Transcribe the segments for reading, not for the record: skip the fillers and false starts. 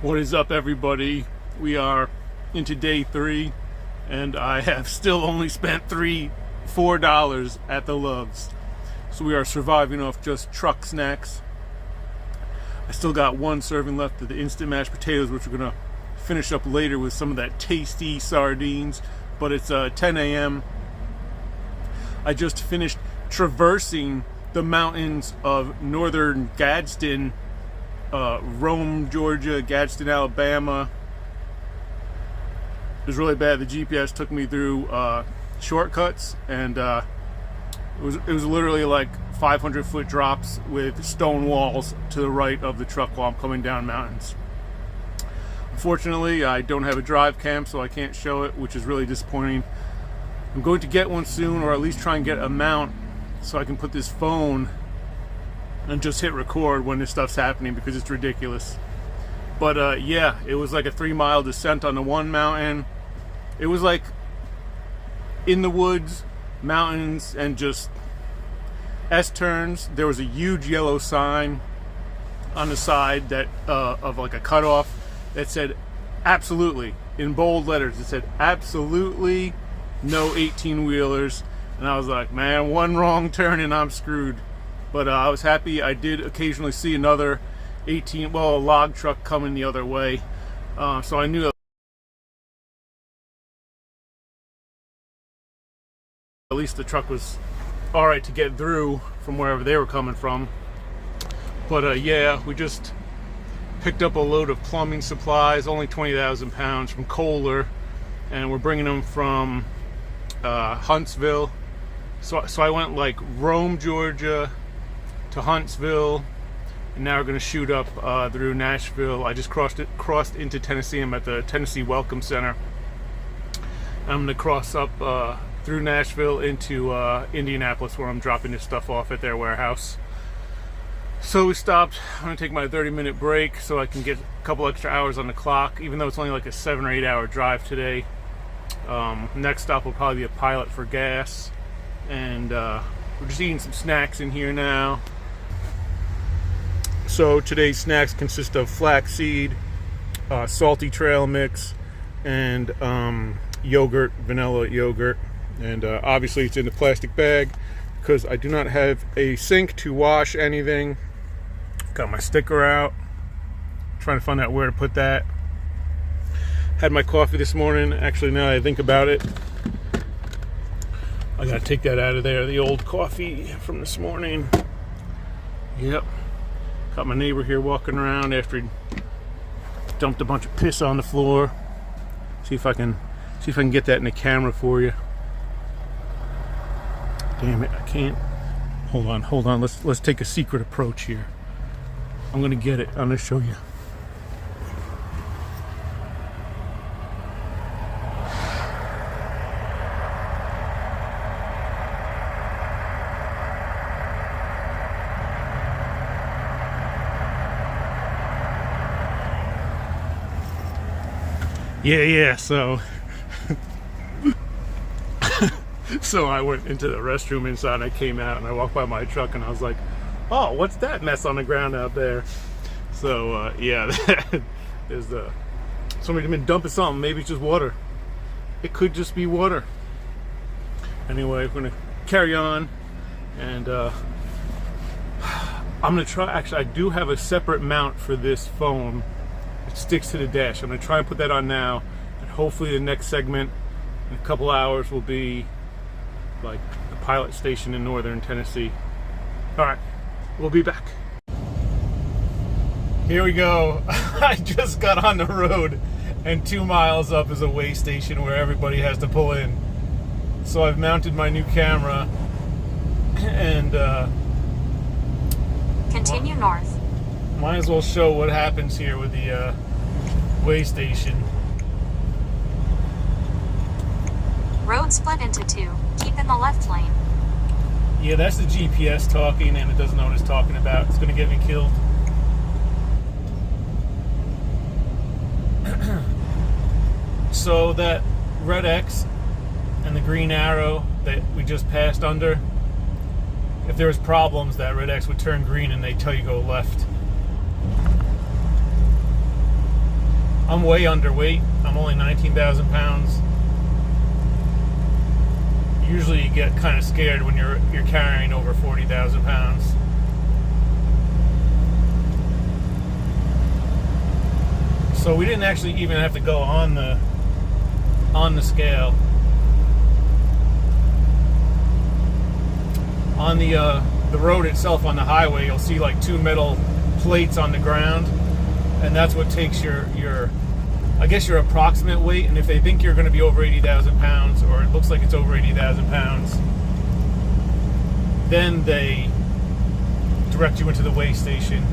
What is up, everybody? We are into day 3, and I have still only spent $4 at the Loves. So we are surviving off just truck snacks. I still got one serving left of the instant mashed potatoes, which we're gonna finish up later with some of that tasty sardines. But it's 10 a.m. I just finished traversing the mountains of northern Gadsden, Rome, Georgia, Gadsden, Alabama. It was really bad. The GPS took me through shortcuts, and it was literally like 500-foot drops with stone walls to the right of the truck while I'm coming down mountains. Unfortunately, I don't have a drive cam, so I can't show it, which is really disappointing. I'm going to get one soon, or at least try and get a mount so I can put this phone and just hit record when this stuff's happening, because it's ridiculous. But yeah, it was like a 3-mile descent on the one mountain. It was like in the woods, mountains, and just S-turns. There was a huge yellow sign on the side that of like a cutoff that said absolutely, in bold letters. It said absolutely no 18-wheelers. And I was like, man, one wrong turn and I'm screwed. But I was happy. I did occasionally see another a log truck coming the other way. So I knew at least the truck was all right to get through from wherever they were coming from. But yeah, we just picked up a load of plumbing supplies, only 20,000 pounds, from Kohler, and we're bringing them from Huntsville. So I went like Rome, Georgia, to Huntsville, and now we're going to shoot up through Nashville. I just crossed into Tennessee. I'm at the Tennessee Welcome Center. I'm going to cross up through Nashville into Indianapolis, where I'm dropping this stuff off at their warehouse. So we stopped. I'm going to take my 30-minute break so I can get a couple extra hours on the clock, even though it's only like a 7 or 8 hour drive today. Next stop will probably be a Pilot for gas. And we're just eating some snacks in here now. So today's snacks consist of flaxseed, salty trail mix, and yogurt, vanilla yogurt. And obviously it's in a plastic bag because I do not have a sink to wash anything. Got my sticker out, trying to find out where to put that. Had my coffee this morning. Actually, now that I think about it, I gotta take that out of there, the old coffee from this morning. Yep. Got my neighbor here walking around after he dumped a bunch of piss on the floor. See if I can get that in the camera for you. Damn it, I can't. Hold on. Let's take a secret approach here. I'm gonna get it. I'm gonna show you. Yeah, so so I went into the restroom inside, and I came out and I walked by my truck and I was like, oh, what's that mess on the ground out there? So yeah, there's somebody's been dumping something. Maybe it's just water. It could just be water. Anyway, we're gonna carry on, and I'm gonna try. Actually, I do have a separate mount for this phone. It sticks to the dash. I'm going to try and put that on now, and hopefully the next segment in a couple hours will be like the pilot station in northern Tennessee. Alright, we'll be back. Here we go. I just got on the road, and 2 miles up is a way station where everybody has to pull in. So I've mounted my new camera, and continue north. Might as well show what happens here with the way station. Road split into 2. Keep in the left lane. Yeah, that's the GPS talking, and it doesn't know what it's talking about. It's going to get me killed. So that red X and the green arrow that we just passed under, if there was problems, that red X would turn green and they tell you go left. I'm way underweight. I'm only 19,000 pounds. Usually you get kind of scared when you're carrying over 40,000 pounds. So we didn't actually even have to go on the scale. On the road itself, on the highway, you'll see like 2 metal plates on the ground, and that's what takes your I guess your approximate weight. And if they think you're going to be over 80,000 pounds, or it looks like it's over 80,000 pounds, then they direct you into the weigh station.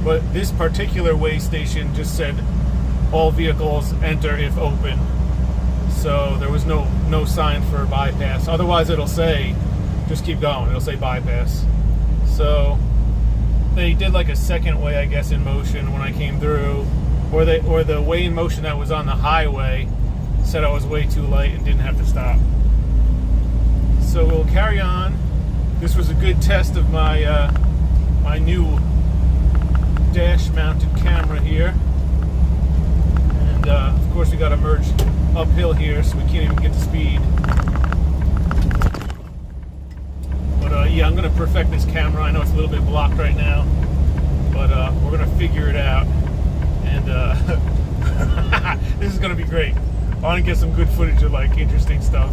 But this particular weigh station just said all vehicles enter if open, so there was no sign for bypass. Otherwise it'll say just keep going, it'll say bypass. So they did like a second weigh, I guess, in motion when I came through, or the weigh in motion that was on the highway said I was way too light and didn't have to stop. So we'll carry on. This was a good test of my my new dash-mounted camera here, and of course we got to merge uphill here, so we can't even get to speed. But yeah, I'm going to perfect this camera. I know it's a little bit blocked right now, but we're going to figure it out, and this is going to be great. I want to get some good footage of like interesting stuff.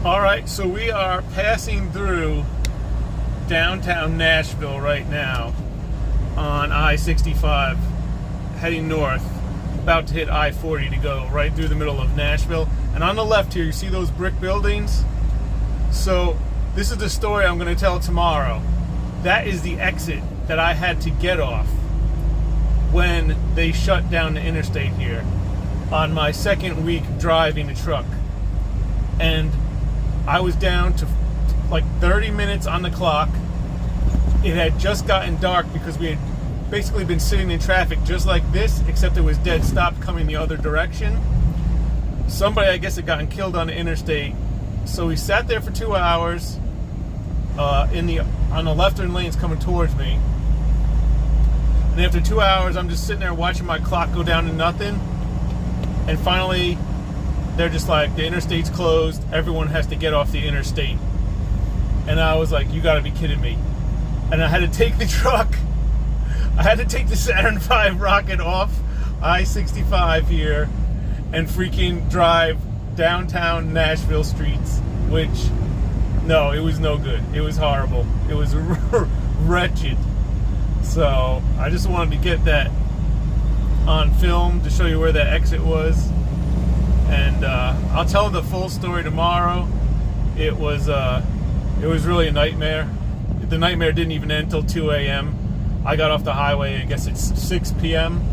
Alright, so we are passing through downtown Nashville right now on I-65, heading north, about to hit I-40 to go right through the middle of Nashville. And on the left here, you see those brick buildings? So this is the story I'm going to tell tomorrow. That is the exit that I had to get off when they shut down the interstate here on my second week driving the truck. And I was down to like 30 minutes on the clock. It had just gotten dark because we had basically been sitting in traffic just like this, except it was dead stop coming the other direction. Somebody, I guess, had gotten killed on the interstate. So we sat there for 2 hours on the left-turn lanes coming towards me. And after 2 hours, I'm just sitting there watching my clock go down to nothing. And finally, they're just like, the interstate's closed. Everyone has to get off the interstate. And I was like, you gotta be kidding me. And I had to take the truck. I had to take the Saturn V rocket off I-65 here and freaking drive downtown Nashville streets, which, no, it was no good. It was horrible. It was wretched. So I just wanted to get that on film to show you where that exit was. And I'll tell the full story tomorrow. It was really a nightmare. The nightmare didn't even end until 2 a.m. I got off the highway, I guess it's 6 p.m.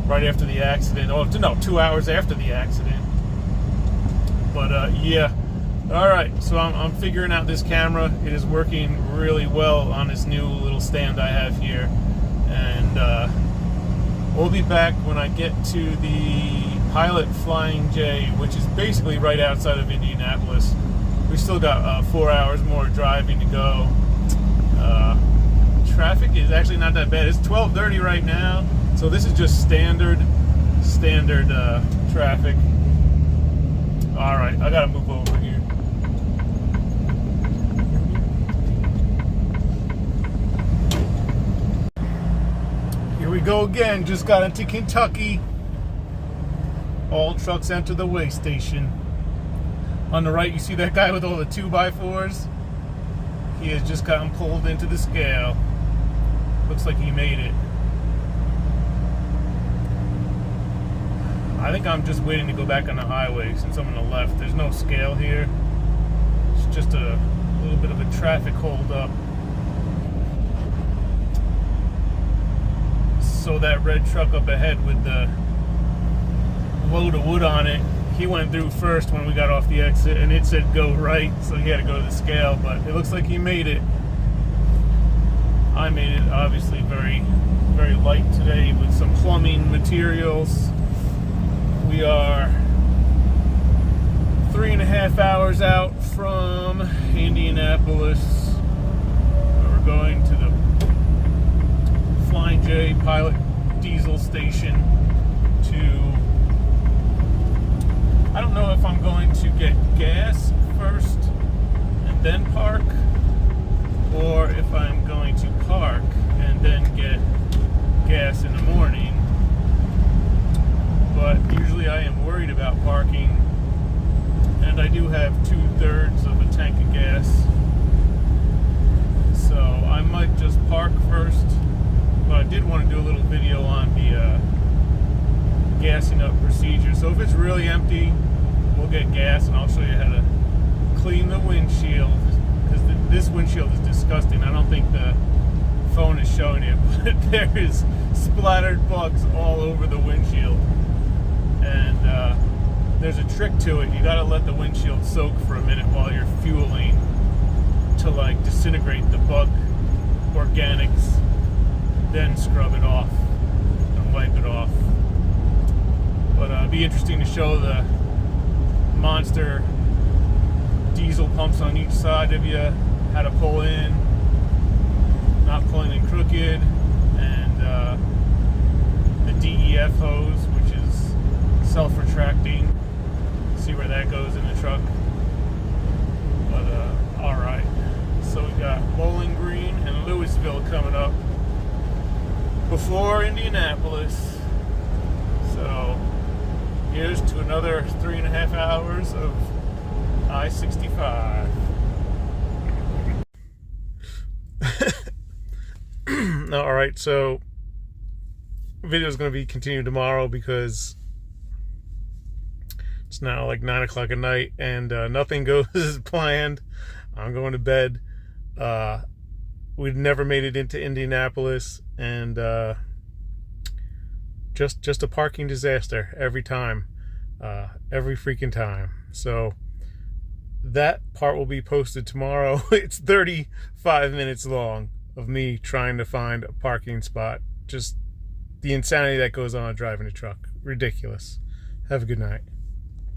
right after the accident. Oh, no, 2 hours after the accident. But yeah. Alright, so I'm figuring out this camera. It is working really well on this new little stand I have here. And we'll be back when I get to the Pilot Flying J, which is basically right outside of Indianapolis. We still got 4 hours more driving to go. Traffic is actually not that bad. It's 12:30 right now, so this is just standard traffic. All right, I gotta move over here. Here we go again. Just got into Kentucky. All trucks enter the weigh station. On the right, you see that guy with all the 2x4s? He has just gotten pulled into the scale. Looks like he made it. I think I'm just waiting to go back on the highway since I'm on the left. There's no scale here. It's just a little bit of a traffic holdup. So that red truck up ahead with the load of wood on it, he went through first when we got off the exit, and it said go right, so he had to go to the scale, but it looks like he made it. I made it, obviously very, very light today with some plumbing materials. We are 3.5 hours out from Indianapolis. We're going to the Flying J Midway Pilot Diesel Station to, I don't know if I'm going to get gas first and then park, or if I'm going to park and then get gas in the morning. But usually I am worried about parking, and I do have 2/3 of a tank of gas, so I might just park first. But I did want to do a little video on the gassing up procedure. So if it's really empty, we'll get gas, and I'll show you how to clean the windshield, because this windshield is disgusting. I don't think the phone is showing it, but there is splattered bugs all over the windshield. And there's a trick to it. You gotta let the windshield soak for a minute while you're fueling to like disintegrate the bug organics, then scrub it off and wipe it off. But it'd be interesting to show the monster diesel pumps on each side of you, how to pull in, not pulling in crooked, and the DEF hose, which is self-retracting. See where that goes in the truck. But alright, so we got Bowling Green and Louisville coming up before Indianapolis. So here's to another 3.5 hours of I-65. Alright, so video is going to be continued tomorrow because it's now like 9 o'clock at night and nothing goes as planned. I'm going to bed. We've never made it into Indianapolis, and just a parking disaster every time, every freaking time. So that part will be posted tomorrow. It's 35 minutes long of me trying to find a parking spot. Just the insanity that goes on driving a truck. Ridiculous. Have a good night.